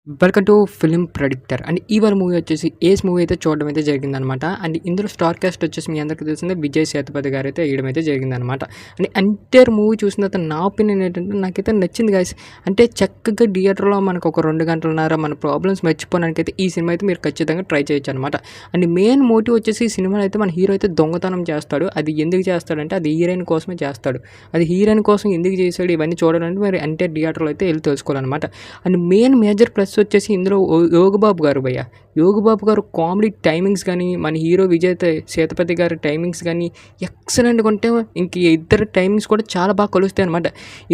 Welcome to film predictor and ఇవాళ movie వచ్చేసి ఏస్ movie అయితే చూడడం అయితే జరిగిందనమాట. అండ్ ఇందులో స్టార్ కాస్ట్ వచ్చేసి మీ అందరికీ తెలిసిందే విజయ్ సేతుపతి గారు అయితే వేయడం అయితే జరిగిందనమాట. అండ్ ఎంటైర్ మూవీ చూసిన తర్వాత నా ఒపీనియన్ ఏంటంటే నాకైతే నచ్చింది గాయస్. అంటే చక్కగా థియేటర్లో మనకు ఒక 2 గంటలన్నర మన ప్రాబ్లమ్స్ మర్చిపోవడానికి అయితే ఈ సినిమా అయితే మీరు ఖచ్చితంగా ట్రై చేయొచ్చు అనమాట. అండ్ మెయిన్ మోటివ్ వచ్చేసి ఈ సినిమాలో అయితే మన హీరో అయితే దొంగతనం చేస్తాడు. అది ఎందుకు చేస్తాడంటే అది హీరోయిన్ కోసమే చేస్తాడు. అది హీరోయిన్ కోసం ఎందుకు చేశాడు ఇవన్నీ చూడాలంటే మరి ఎంటైర్ థియేటర్లో అయితే వెళ్ళి తెలుసుకోవాలన్నమాట. అండ్ మెయిన్ మేజర్ ప్లస్ వచ్చేసి ఇందులో యోగబాబు గారు భయ్య. యోగబాబు గారు కామెడీ టైమింగ్స్ కానీ మన హీరో విజయ్ సేతుపతి గారి టైమింగ్స్ కానీ ఎక్సలెంట్గా ఉంటే ఇంక ఇద్దరు టైమింగ్స్ కూడా చాలా బాగా కలుస్తాయి అనమాట.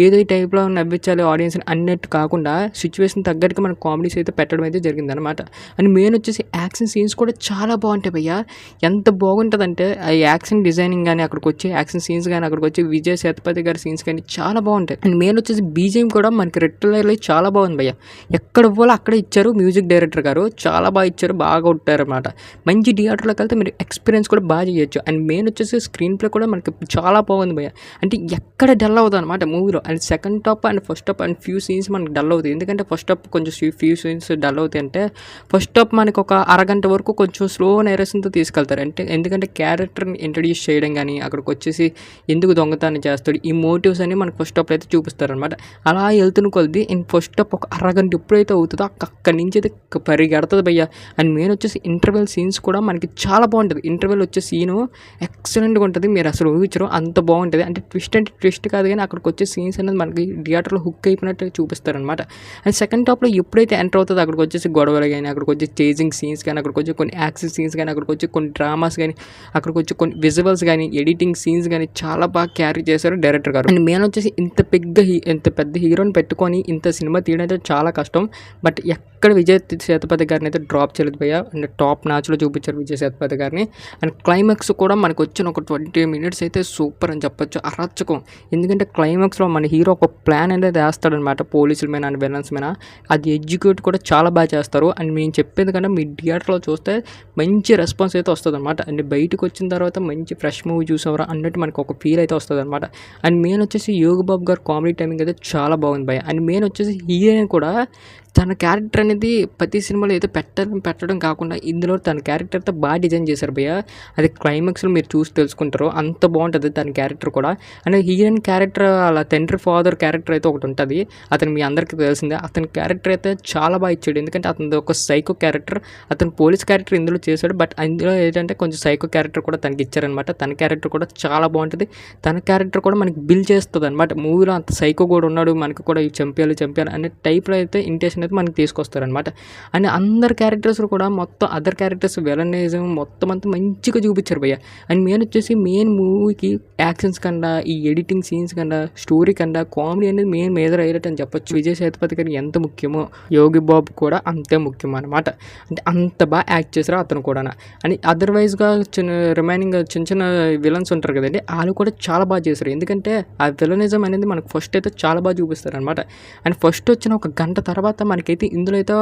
ఏదో ఈ టైప్లో నవ్వించాలి ఆడియన్స్ అన్నట్టు కాకుండా సిచ్యువేషన్ తగ్గట్టుగా మన కామెడీస్ అయితే పెట్టడం అయితే జరిగిందనమాట. అండ్ మెయిన్ వచ్చేసి యాక్షన్ సీన్స్ కూడా చాలా బాగుంటాయి భయ్య. ఎంత బాగుంటుందంటే ఆ యాక్షన్ డిజైనింగ్ కానీ అక్కడికి వచ్చే యాక్షన్ సీన్స్ కానీ అక్కడికి వచ్చే విజయ్ సేతుపతి గారి సీన్స్ కానీ చాలా బాగుంటాయి. అండ్ మెయిన్ వచ్చేసి బీజిఎం కూడా మనకి రెట్లర్లో చాలా బాగుంది భయ్య. ఎక్కడ ఇవ్వాలో అక్కడే ఇచ్చారు. మ్యూజిక్ డైరెక్టర్ గారు చాలా బాగా ఇచ్చారు, బాగా కొట్టారనమాట. మంచి థియేటర్లోకి వెళ్తే మీరు ఎక్స్పీరియన్స్ కూడా బాగా చేయొచ్చు. అండ్ మెయిన్ వచ్చేసి స్క్రీన్ ప్లే కూడా మనకి చాలా బాగుంది భయ్య. అంటే ఎక్కడ డల్ అవుతుంది అనమాట మూవీలో. And second half and first half and few scenes మనకి డల్ అవుతాయి. ఎందుకంటే ఫస్ట్ హాఫ్ కొంచెం ఫ్యూ సీన్స్ డల్ అవుతాయి. అంటే ఫస్ట్ హాఫ్ మనకి ఒక అరగంట వరకు కొంచెం స్లో నేరేషన్తో తీసుకెళ్తారు. అంటే ఎందుకంటే క్యారెక్టర్ని ఇంట్రడ్యూస్ చేయడం కానీ అక్కడికి వచ్చేసి ఎందుకు దొంగతనం చేస్తాడు ఈ మోటివ్స్ అని మనకు ఫస్ట్ హాఫ్ అయితే చూపిస్తారనమాట. అలా వెళ్తున్న కొద్ది ఇన్ ఫస్ట్ హాఫ్ ఒక అరగంట ఎప్పుడైతే అవుతుందో అక్కడి నుంచి అయితే పరిగెడుతుంది భయ్య. అండ్ మెయిన్ వచ్చేసి ఇంటర్వెల్ సీన్స్ కూడా మనకి చాలా బాగుంటుంది. ఇంటర్వెల్ వచ్చే సీను ఎక్సలెంట్గా ఉంటుంది. మీరు అసలు ఊహించరు అంత బాగుంటుంది. అంటే ట్విస్ట్ కాదు కానీ అక్కడికి వచ్చే సీన్స్ అనేది మనకి థియేటర్లో హుక్ అయిపోయినట్టు చూపిస్తారనమాట. అండ్ సెకండ్ హాఫ్లో ఎప్పుడైతే ఎంటర్ అవుతుందో అక్కడికి వచ్చేసి గొడవలు కానీ అక్కడికి వచ్చి చేజింగ్ సీన్స్ కానీ అక్కడికి వచ్చి కొన్ని యాక్షన్ సీన్స్ కానీ అక్కడికి వచ్చి కొన్ని డ్రామాస్ కానీ అక్కడికి వచ్చి కొన్ని విజువల్స్ కానీ ఎడిటింగ్ సీన్స్ కానీ చాలా బాగా క్యారీ చేశారు డైరెక్టర్ గారు. అండ్ మెయిన్ వచ్చేసి ఇంత పెద్ద హీరోని పెట్టుకొని ఇంత సినిమా తీయడం అయితే చాలా కష్టం. బట్ ఎక్కడ విజయ్ సేతుపతి గారిని అయితే డ్రాప్ చేయలేదు భయ్య. అండ్ టాప్ నాచ్లో చూపించారు విజయ్ సేతుపతి గారిని. అండ్ క్లైమాక్స్ కూడా మనకు వచ్చిన ఒక 20 minutes అయితే సూపర్ అని చెప్పొచ్చు, అరాచకం. ఎందుకంటే క్లైమాక్స్లో మన హీరో ఒక ప్లాన్ అనేది వేస్తాడనమాట పోలీసుల మీద అండ్ విలన్స్ మీద. అది ఎగ్జిక్యూట్ కూడా చాలా బాగా చేస్తారు. అండ్ మేము చెప్పేది కన్నా మీ థియేటర్లో చూస్తే మంచి రెస్పాన్స్ అయితే వస్తుంది అనమాట. అండ్ బయటకు వచ్చిన తర్వాత మంచి ఫ్రెష్ మూవీ చూసేవారు అన్నట్టు మనకు ఒక ఫీల్ అయితే వస్తుంది అనమాట. అండ్ మెయిన్ వచ్చేసి యోగబాబు గారు కామెడీ టైమింగ్ అయితే చాలా బాగుంది భయ్య. అండ్ మెయిన్ వచ్చేసి హీరోయిన్ కూడా తన క్యారెక్టర్ అనేది ప్రతి సినిమాలో ఏదో పెట్టడం కాకుండా ఇందులో తన క్యారెక్టర్తో బాగా డిజైన్ చేశారు భయ్య. అది క్లైమాక్స్లో మీరు చూసి తెలుసుకుంటారు, అంత బాగుంటుంది తన క్యారెక్టర్ కూడా. అండ్ హీరోయిన్ క్యారెక్టర్ అలా తండ్రి ఫాదర్ క్యారెక్టర్ అయితే ఒకటి ఉంటుంది. అతను మీ అందరికీ తెలిసిందే. అతని క్యారెక్టర్ అయితే చాలా బాగా ఇచ్చాడు. ఎందుకంటే అతను ఒక సైకో క్యారెక్టర్. అతను పోలీస్ క్యారెక్టర్ ఇందులో చేశాడు. బట్ అందులో ఏంటంటే కొంచెం సైకో క్యారెక్టర్ కూడా తనకి ఇచ్చారనమాట. తన క్యారెక్టర్ కూడా చాలా బాగుంటుంది. తన క్యారెక్టర్ కూడా మనకి బిల్డ్ చేస్తుంది అనమాట. మూవీలో అంత సైకో కూడా ఉన్నాడు, మనకు కూడా చంపేయాలి అనే టైప్లో అయితే ఇంటెన్షన్ అయితే మనకి తీసుకొస్తారనమాట. అండ్ అందరు క్యారెక్టర్స్ కూడా మొత్తం అదర్ క్యారెక్టర్స్ విలనిజం మొత్తం అంతా మంచిగా చూపించారు భయ్య. అండ్ మెయిన్ వచ్చేసి మెయిన్ మూవీకి యాక్షన్స్ కన్నా ఈ ఎడిటింగ్ సీన్స్ కన్నా స్టోరీ కన్నా కామెడీ అనేది మేజర్ హైలైట్ అని చెప్పొచ్చు. విజయ్ సేతుపతి గారు ఎంత ముఖ్యమో యోగి బాబు కూడా అంతే ముఖ్యం అనమాట. అంటే అంత బాగా యాక్ట్ చేశారు అతను కూడా. అండ్ అదర్వైజ్గా రిమైనింగ్ చిన్న విలన్స్ ఉంటారు కదండి, వాళ్ళు కూడా చాలా బాగా చేశారు. ఎందుకంటే ఆ విలనిజం అనేది మనకు ఫస్ట్ అయితే చాలా బాగా చూపిస్తారు అనమాట. అండ్ ఫస్ట్ వచ్చిన ఒక గంట తర్వాత మనకైతే ఇందులో అయితే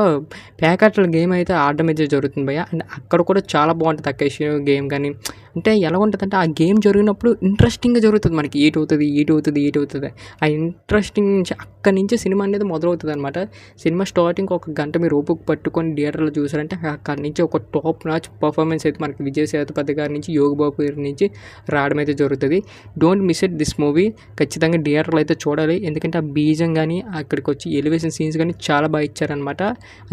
ప్యాకెట్ల గేమ్ అయితే ఆడడం అయితే జరుగుతుంది భయ్య. అండ్ అక్కడ కూడా చాలా బాగుంటుంది అకేష్ గేమ్ కానీ. అంటే ఎలా ఉంటుందంటే ఆ గేమ్ జరిగినప్పుడు ఇంట్రెస్టింగ్గా జరుగుతుంది. మనకి ఏట్ అవుతుంది ఆ ఇంట్రెస్టింగ్ నుంచి అక్కడి నుంచి సినిమా అనేది మొదలవుతుంది అనమాట. సినిమా స్టార్టింగ్ ఒక గంట మీరు ఓపిక పట్టుకొని థియేటర్లో చూసారంటే అక్కడి నుంచి ఒక టాప్ నాచ్ పర్ఫార్మెన్స్ అయితే మనకి విజయ్ సేతుపతి గారి నుంచి యోగిబాబు గారి నుంచి రావడం అయితే జరుగుతుంది. Don't miss it this movie. ఖచ్చితంగా థియేటర్లో అయితే చూడాలి. ఎందుకంటే ఆ బీజం కానీ అక్కడికి వచ్చి ఎలివేషన్ సీన్స్ కానీ చాలా బాగా ఇచ్చారనమాట.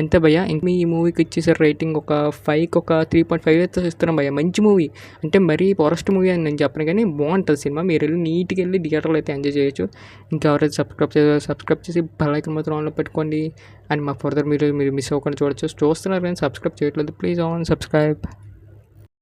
అంతే భయ్య. ఇంక ఈ మూవీకి ఇచ్చేసారు రేటింగ్ ఒక 5కి ఒక 3.5 అయితే ఇస్తున్నాం భయ్య. మంచి మూవీ అంటే మరీ వరస్ట్ మూవీ అని నేను చెప్పను కానీ బాగుంటుంది సినిమా. మీరు వెళ్ళి నీట్గా వెళ్ళి థియేటర్లో అయితే ఎంజాయ్ చేయొచ్చు. ఇంకా ఎవరైతే సబ్స్క్రైబ్ చేసి బెల్ ఐకాన్ మాత్రం ఆన్లో పెట్టుకోండి. అండ్ మా ఫర్దర్ మీరు మిస్ అవ్వకుండా చూడొచ్చు. చూస్తున్నారు కానీ సబ్స్క్రైబ్ చేయట్లేదు, ప్లీజ్ ఆన్ సబ్స్క్రైబ్.